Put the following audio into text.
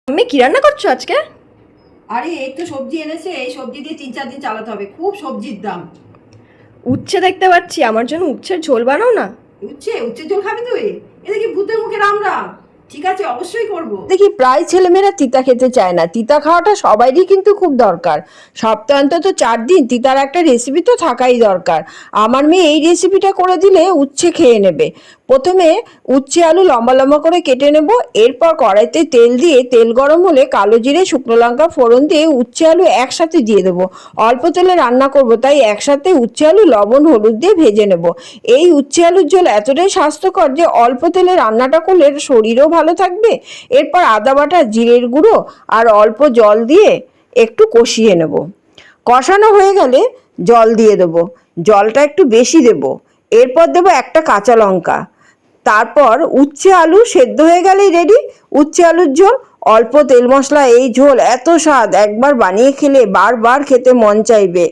আমি কি রান্না করছো আজকে? আরে এই তো সবজি এনেছে, এই সবজি দিয়ে 3-4 দিন চালাতে হবে, খুব সবজির দাম। উচ্ছে দেখতে পাচ্ছি, আমার জন্য উচ্ছের ঝোল বানাও না। উচ্ছের ঝোল খাবি তুই? এটা কি ভূতের মুখে রাম রাম? ঠিক আছে, অবশ্যই করব। দেখি প্রায় ছেলেমেয়েরা তিতা খেতে চায় না। তিতা খাওয়াটা সবারই কিন্তু খুব দরকার। সপ্তাহে অন্তত 4 দিন তিতার একটা রেসিপি তো থাকাই দরকার। আমার মেয়ে এই রেসিপিটা করে দিলে উচ্ছে খেয়ে নেবে। প্রথমে উচ্ছে আলু লম্বা লম্বা করে কেটে নেব। এরপর কড়াইতে তেল দিয়ে তেল গরম হলে কালো জিরে শুকনো লঙ্কা ফোড়ন দিয়ে উচ্ছে আলু একসাথে দিয়ে দেবো। অল্প তেলে রান্না করব, তাই একসাথে উচ্ছে আলু লবণ হলুদ দিয়ে ভেজে নেব। এই উচ্ছে আলুর ঝোল এতটাই স্বাস্থ্যকর যে অল্প তেলে রান্নাটা করলে শরীরও ভালো থাকবে। এরপর আদা বাটা, জিরের গুঁড়ো আর অল্প জল দিয়ে একটু কষিয়ে নেব। কষানো হয়ে গেলে জল দিয়ে দেবো। জলটা একটু বেশি দেব। এরপর দেবো একটা কাঁচা লঙ্কা। তারপর উচ্ছে আলু সেদ্ধ হয়ে গেলেই রেডি উচ্ছে আলুর ঝোল। অল্প তেল মশলা এই ঝোল এত স্বাদ, একবার বানিয়ে খেলে বারবার খেতে মন চাইবে।